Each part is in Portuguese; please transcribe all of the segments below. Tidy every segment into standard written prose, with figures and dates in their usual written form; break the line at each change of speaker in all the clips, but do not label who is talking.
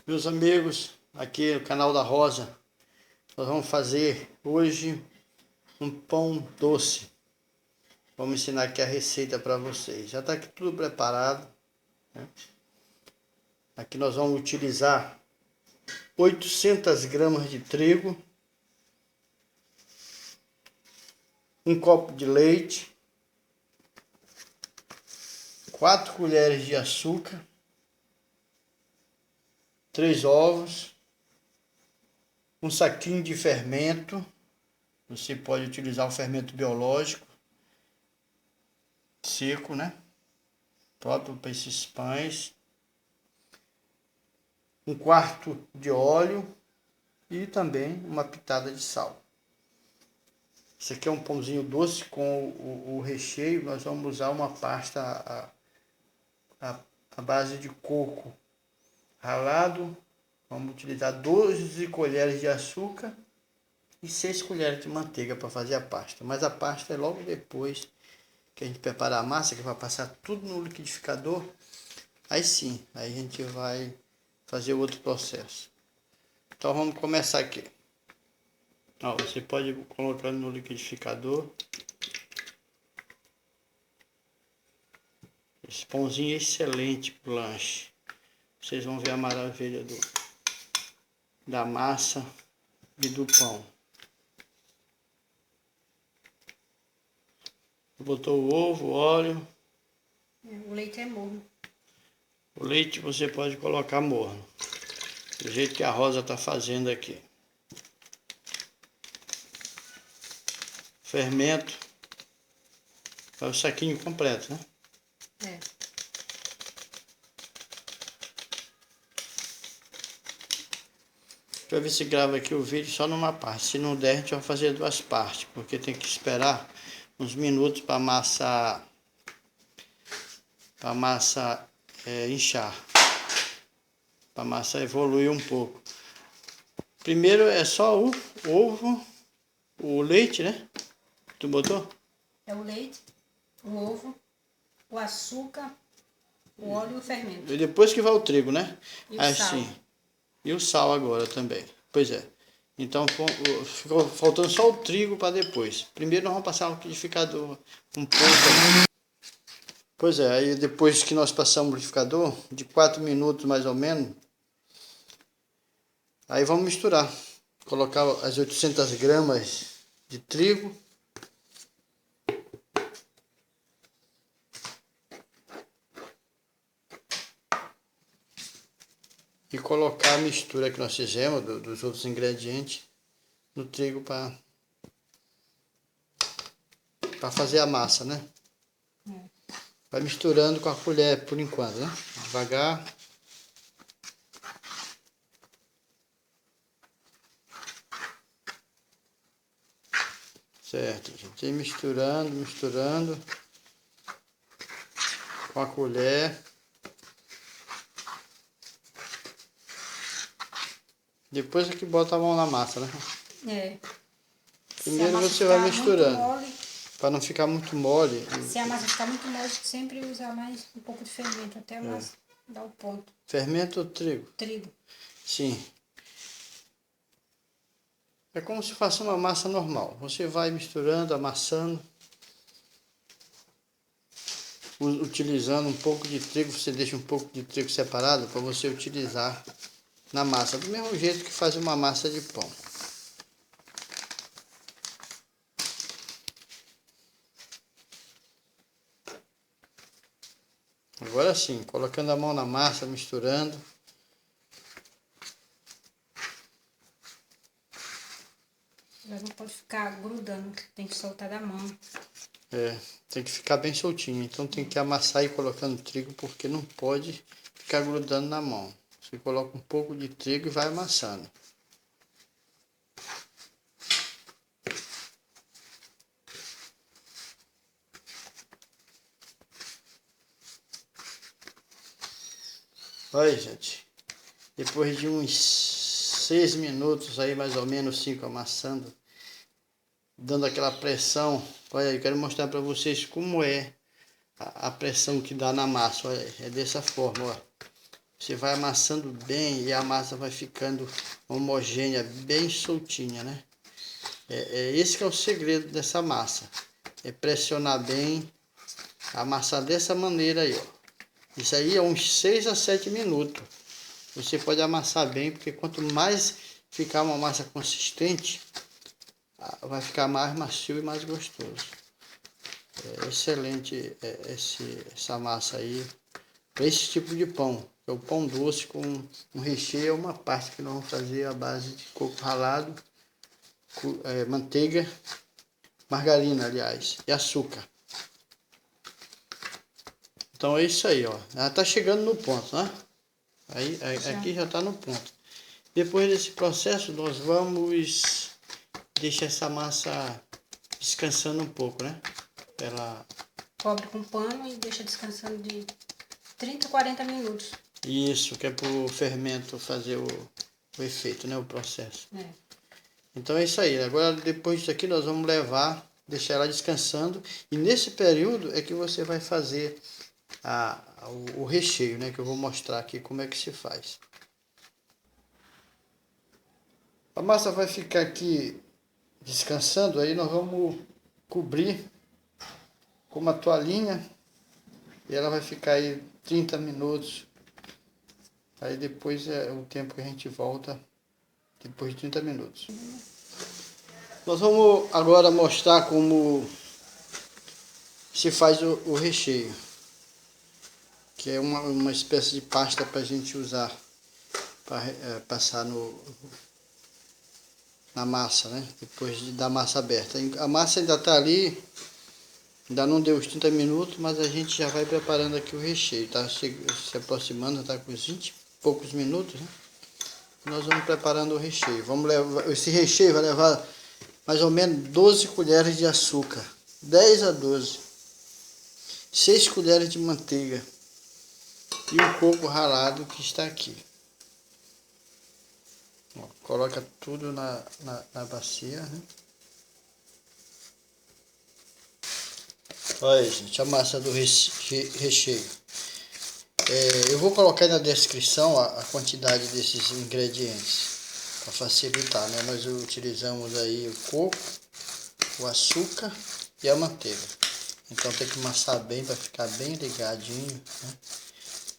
Meus amigos, aqui no canal da Rosa, nós vamos fazer hoje um pão doce. Vamos ensinar aqui a receita para vocês. Já está aqui tudo preparado, né? Aqui nós vamos utilizar 800 gramas de trigo, um copo de leite, 4 colheres de açúcar, 3 ovos, um saquinho de fermento. Você pode utilizar o fermento biológico seco, né? Próprio para esses pães. Um quarto de óleo e também uma pitada de sal. Esse aqui é um pãozinho doce com o recheio. Nós vamos usar uma pasta à base de coco ralado. Vamos utilizar 12 colheres de açúcar e 6 colheres de manteiga para fazer a pasta. Mas a pasta é logo depois que a gente preparar a massa, que vai passar tudo no liquidificador. Aí sim, aí a gente vai fazer o outro processo. Então vamos começar aqui. Ó, você pode colocar no liquidificador. Esse pãozinho é excelente para o lanche. Vocês vão ver a maravilha da massa e do pão. Botou o ovo, o óleo.
O leite é morno.
O leite você pode colocar morno, do jeito que a Rosa está fazendo aqui. Fermento. Vai o saquinho completo, né?
É.
Deixa eu ver se grava aqui o vídeo só numa parte. Se não der, a gente vai fazer duas partes, porque tem que esperar uns minutos para a massa inchar, para a massa evoluir um pouco. Primeiro é só o ovo, o leite, né? Tu botou?
É o leite, o ovo, o açúcar, o óleo e o fermento.
E depois que vai o trigo, né?
E o sal.
Sim. E o sal agora também. Pois é. Então ficou faltando só o trigo para depois. Primeiro nós vamos passar no liquidificador um pouco. Pois é, aí depois que nós passamos o liquidificador, de 4 minutos mais ou menos, aí vamos misturar. Colocar as 800 gramas de trigo. E colocar a mistura que nós fizemos dos outros ingredientes no trigo para fazer a massa, né? Vai misturando com a colher por enquanto, né? Devagar. Certo, gente. E misturando com a colher. Depois é que bota a mão na massa, né?
É.
Primeiro você vai misturando,
Mole,
para não ficar muito mole.
se a massa ficar muito mole, sempre usar mais um pouco de fermento, até a massa dar o ponto.
Fermento ou trigo?
Trigo.
Sim. É como se fosse uma massa normal. Você vai misturando, amassando. Utilizando um pouco de trigo, você deixa um pouco de trigo separado para você utilizar na massa, do mesmo jeito que faz uma massa de pão. Agora sim, colocando a mão na massa, misturando.
Ela não pode ficar grudando, tem que soltar da mão.
Tem que ficar bem soltinho, então tem que amassar e ir colocando trigo, porque não pode ficar grudando na mão. Você coloca um pouco de trigo e vai amassando. Olha, gente, depois de uns 6 minutos aí, mais ou menos 5, amassando, dando aquela pressão. Olha aí, eu quero mostrar para vocês como é a pressão que dá na massa. Olha aí, é dessa forma, ó. Você vai amassando bem e a massa vai ficando homogênea, bem soltinha, né? Esse que é o segredo dessa massa. É pressionar bem, amassar dessa maneira aí, ó. Isso aí é uns 6 a 7 minutos. Você pode amassar bem, porque quanto mais ficar uma massa consistente, vai ficar mais macio e mais gostoso. É excelente essa massa aí para esse tipo de pão. É o pão doce com um recheio, é uma parte que nós vamos fazer à base de coco ralado, manteiga, margarina, aliás, e açúcar. Então é isso aí, ó. Ela tá chegando no ponto, né? Aqui já tá no ponto. Depois desse processo, nós vamos deixar essa massa descansando um pouco, né? Ela
cobre com pano e deixa descansando de 30 a 40 minutos.
Isso, que é para o fermento fazer o efeito, né? O processo. Então é isso aí. Agora, depois disso aqui, nós vamos deixar ela descansando. E nesse período é que você vai fazer o recheio, né? Que eu vou mostrar aqui como é que se faz. A massa vai ficar aqui descansando, aí nós vamos cobrir com uma toalhinha e ela vai ficar aí 30 minutos. Aí depois é o tempo que a gente volta, depois de 30 minutos. Nós vamos agora mostrar como se faz o recheio, que é uma espécie de pasta para a gente usar, para passar na massa, né? Depois da massa aberta. A massa ainda está ali, ainda não deu os 30 minutos, mas a gente já vai preparando aqui o recheio. Está se aproximando, está com uns 20 e poucos minutos, né? Nós vamos preparando o recheio. Esse recheio vai levar mais ou menos 12 colheres de açúcar, 10 a 12, 6 colheres de manteiga e o coco ralado que está aqui. Ó, coloca tudo na bacia, né? Olha aí, gente, a massa do recheio. Eu vou colocar aí na descrição a quantidade desses ingredientes para facilitar, né? Nós utilizamos aí o coco, o açúcar e a manteiga. Então tem que amassar bem para ficar bem ligadinho, né?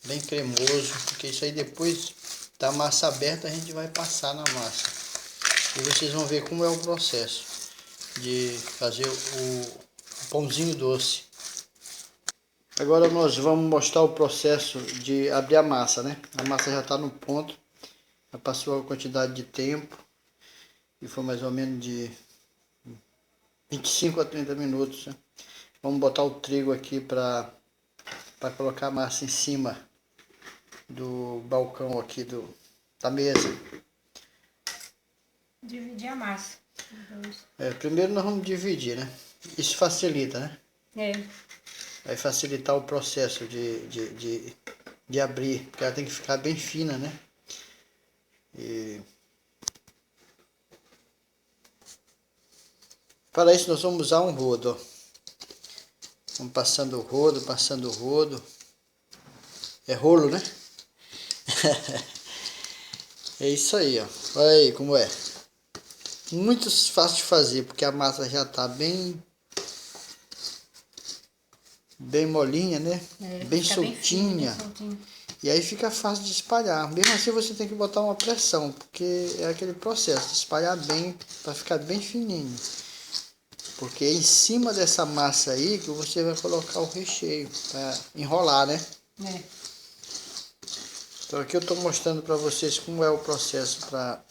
Bem cremoso, porque isso aí depois da massa aberta a gente vai passar na massa. E vocês vão ver como é o processo de fazer o pãozinho doce. Agora nós vamos mostrar o processo de abrir a massa, né? A massa já está no ponto, já passou a quantidade de tempo e foi mais ou menos de 25 a 30 minutos, né? Vamos botar o trigo aqui para colocar a massa em cima do balcão aqui da mesa.
Dividir a massa.
Primeiro nós vamos dividir, né? Isso facilita, né? Vai facilitar o processo de abrir, porque ela tem que ficar bem fina, né? Para isso nós vamos usar um rodo, ó. Vamos passando o rodo. É rolo, né? É isso aí, ó. Olha aí como é. Muito fácil de fazer, porque a massa já está bem molinha, né? Bem soltinha. Bem soltinho. E aí fica fácil de espalhar. Mesmo assim você tem que botar uma pressão, porque é aquele processo de espalhar bem, para ficar bem fininho. Porque é em cima dessa massa aí que você vai colocar o recheio, para enrolar, né? Então aqui eu estou mostrando para vocês como é o processo para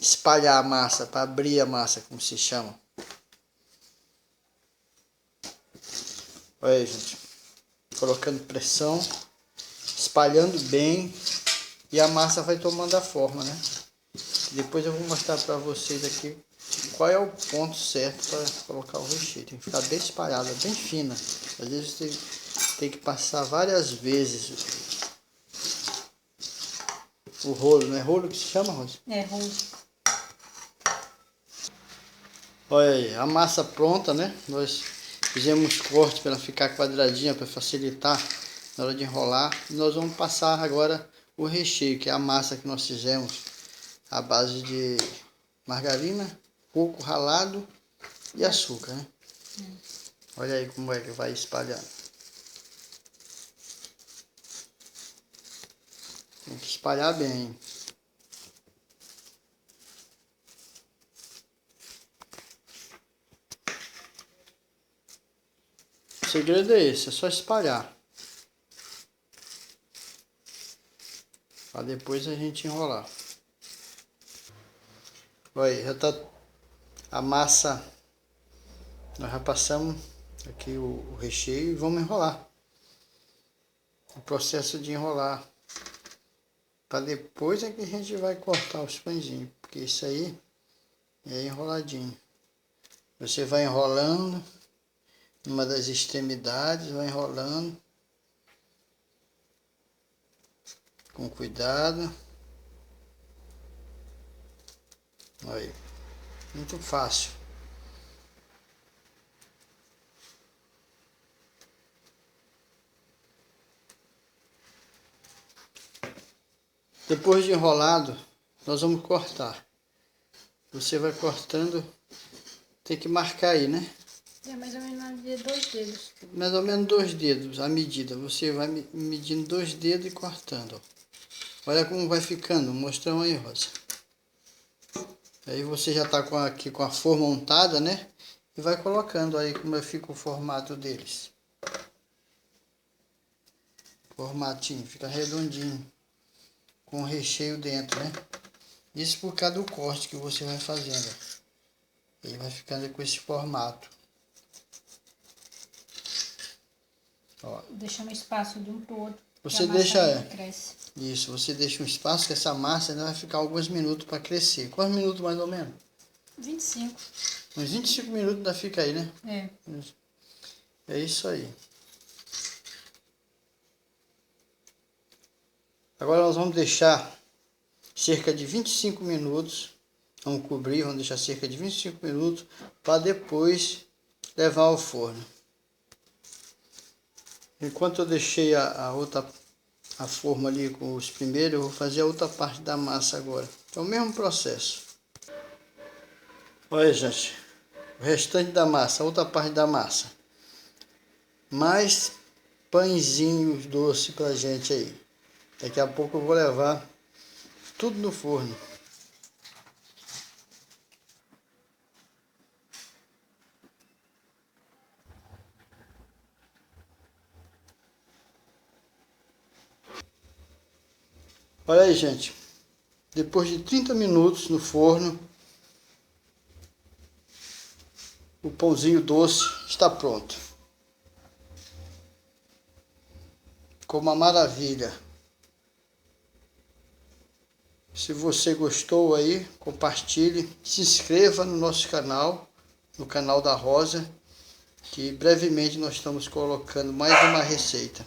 espalhar a massa, para abrir a massa, como se chama. Olha aí, gente. Colocando pressão, espalhando bem e a massa vai tomando a forma, né? Depois eu vou mostrar para vocês aqui qual é o ponto certo para colocar o recheio. Tem que ficar bem espalhada, bem fina. Às vezes você tem que passar várias vezes o rolo, não é rolo que se chama, Rosa?
Rolo.
Olha aí, a massa pronta, né? Nós fizemos corte para ela ficar quadradinha, para facilitar na hora de enrolar. E nós vamos passar agora o recheio, que é a massa que nós fizemos à base de margarina, coco ralado e açúcar, né? Olha aí como é que vai espalhando. Tem que espalhar bem. O segredo é esse, é só espalhar. Para depois a gente enrolar. Olha aí, já tá a massa. Nós já passamos aqui o recheio e vamos enrolar. O processo de enrolar. Para depois é que a gente vai cortar os pãezinhos. Porque isso aí é enroladinho. Você vai enrolando numa das extremidades, vai enrolando com cuidado. Olha aí, muito fácil. Depois de enrolado, nós vamos cortar. Você vai cortando, tem que marcar aí, né?
É mais ou menos de 2 dedos.
Mais ou menos 2 dedos a medida. Você vai medindo 2 dedos e cortando. Ó. Olha como vai ficando. Mostrando aí, Rosa. Aí você já está aqui com a forma untada, né? E vai colocando aí como fica o formato deles. Formatinho, fica redondinho. Com o recheio dentro, né? Isso por causa do corte que você vai fazendo. Ele vai ficando com esse formato. Ó.
Deixando espaço de um pro outro.
Você deixa,
cresce.
Isso, você deixa um espaço que essa massa ainda vai ficar alguns minutos para crescer. Quantos minutos mais ou menos?
25.
Uns 25 minutos ainda fica aí, né?
É.
É isso aí. Agora nós vamos deixar cerca de 25 minutos. Vamos cobrir, vamos deixar cerca de 25 minutos para depois levar ao forno. Enquanto eu deixei a forma ali com os primeiros, eu vou fazer a outra parte da massa agora. É o mesmo processo. Olha, gente, o restante da massa, a outra parte da massa. Mais pãezinhos doces pra gente aí. Daqui a pouco eu vou levar tudo no forno. Olha aí, gente. Depois de 30 minutos no forno, o pãozinho doce está pronto. Ficou uma maravilha. Se você gostou aí, compartilhe, se inscreva no nosso canal, no canal da Rosa, que brevemente nós estamos colocando mais uma receita.